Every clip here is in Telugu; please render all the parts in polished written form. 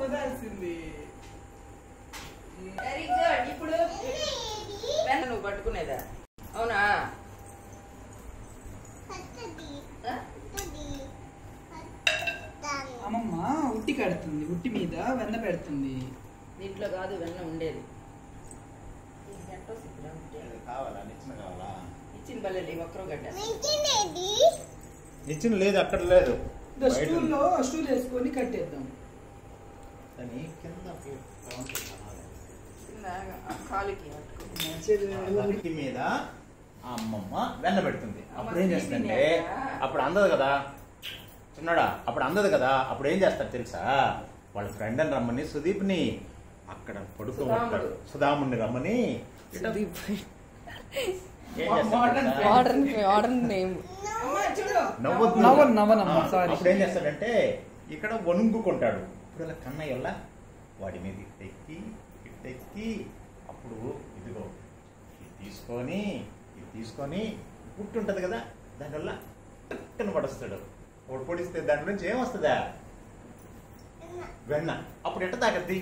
ఊదాల్సింది. Very good. ఇప్పుడు వెన్న నువ్వు పట్టుకునేదా? అవునా? అమ్మమ్మ ఉట్టి కడుతుంది, ఉట్టి మీద వెన్న పెడుతుంది. దీంట్లో కాదు వెన్న ఉండేది. ఇచ్చిన బల్లె ఒక్కరో గడ్డ ఇచ్చిన లేదు, అక్కడ లేదు. స్టూల్లో స్టూల్ వేసుకొని కట్టేద్దాం. కాలికి మీద అమ్మమ్మ వెన్న పెడుతుంది. అప్పుడు ఏం చేస్తుందంటే, అప్పుడు అందదు కదా చిన్నాడా, అప్పుడు అందదు కదా. అప్పుడు ఏం చేస్తారు తెలుసా? వాళ్ళ ఫ్రెండ్ అని రమ్మని సుదీప్ని అక్కడ పడుకోమంటాడు. సుధాముని రమ్మని అప్పుడు ఏం చేస్తాడంటే ఇక్కడ వణుగుకుంటాడు. ఇప్పుడు అలా కన్నయ్య వాడి మీద ఇట్టెక్కి అప్పుడు ఇదిగో ఇది తీసుకొని పుట్టుంటది కదా, దానివల్ల టక్కన పడుస్తాడు. వాడు పొడిస్తే దాని నుంచి ఏమొస్తుందా? వెన్న. అప్పుడు ఎట్ట తాగద్ది?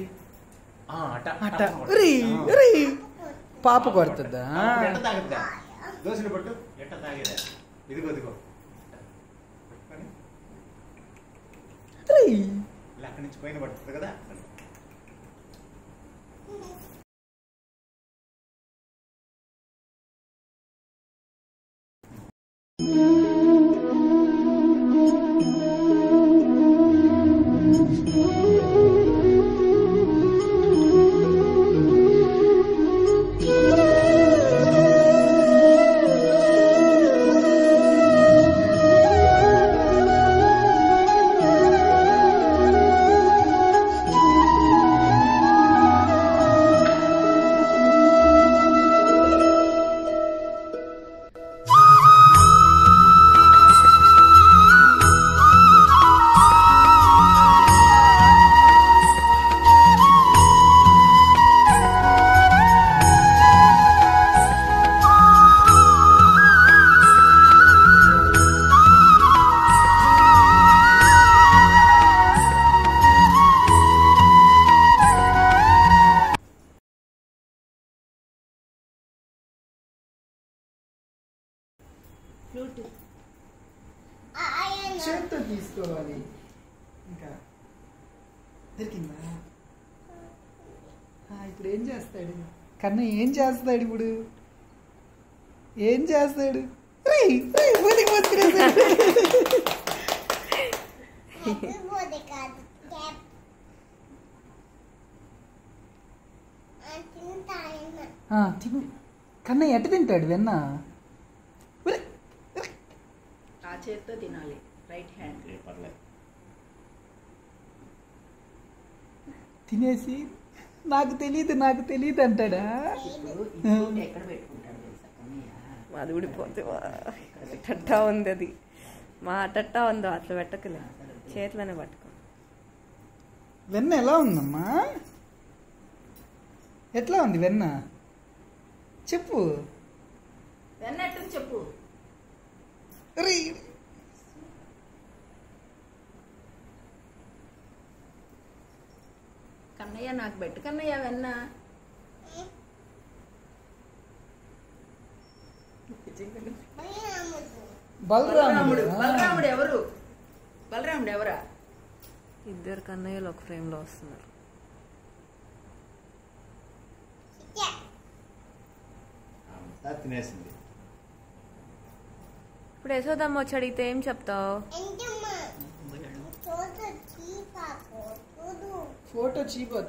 పాప కొడుతుందా? ఎట్ట తాగద్దా? దోశలు పట్టు ఎట్ట తాగేదా? ఇదిగో అక్కడి నుంచి పైన పడుతుంది కదా. చేత్తో తీసుకోవాలి. ఇంకా దొరికిందా? ఇప్పుడు ఏం చేస్తాడు కన్నా? ఏం చేస్తాడు ఇప్పుడు? ఏం చేస్తాడు? కన్నా ఎట్ట తింటాడు వెన్న? ఆ చేత్తో తినాలి, రైట్ హ్యాండ్. తినేసి నాకు తెలియదు అంటాడా? ఎక్కడ పెట్టుకుంటాడు తెలుసా? అది ఊడిపోతే టట్టా ఉంది, అది మా టట్టా ఉందో అట్లా పెట్టకలే, చేతిలోనే పట్టుకో. వెన్న ఎలా ఉందమ్మా? ఎట్లా ఉంది వెన్న? చెప్పు. వెన్న ఎట్టు చెప్పు. కన్నయ్య నాకు పెట్టు కన్నయ్య వెన్న. బలరాముడు ఎవరు? బలరాముడు ఎవరా? ఇద్దరు కన్నయ్యలు ఒక ఫ్రేమ్ లో వస్తున్నారు. తినేసింది. ఇప్పుడు యశోదమ్మ వచ్చి అడిగితే ఏం చెప్తావు? ఫోటో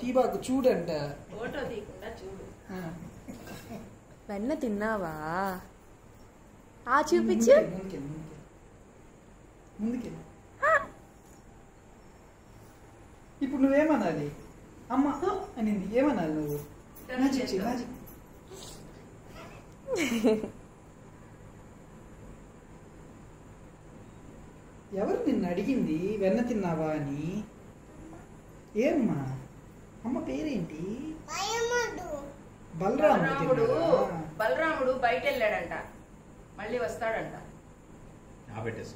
తీబాకు చూడంట. ఫోటో తీయకుండా చూడు. వెన్న తిన్నావా? చూపించు. ముందుకెళ్ళి. ఇప్పుడు నువ్వేమనాలి? అమ్మ అనింది, ఏమనాలి నువ్వు? ఎవరు నిన్ను అడిగింది వెన్న తిన్నావా అని? ఏమ్మా అమ్మ పేరేంటి? బలరాముడు బయట వెళ్ళాడంట, మళ్ళీ వస్తాడంట. పెట్టేసి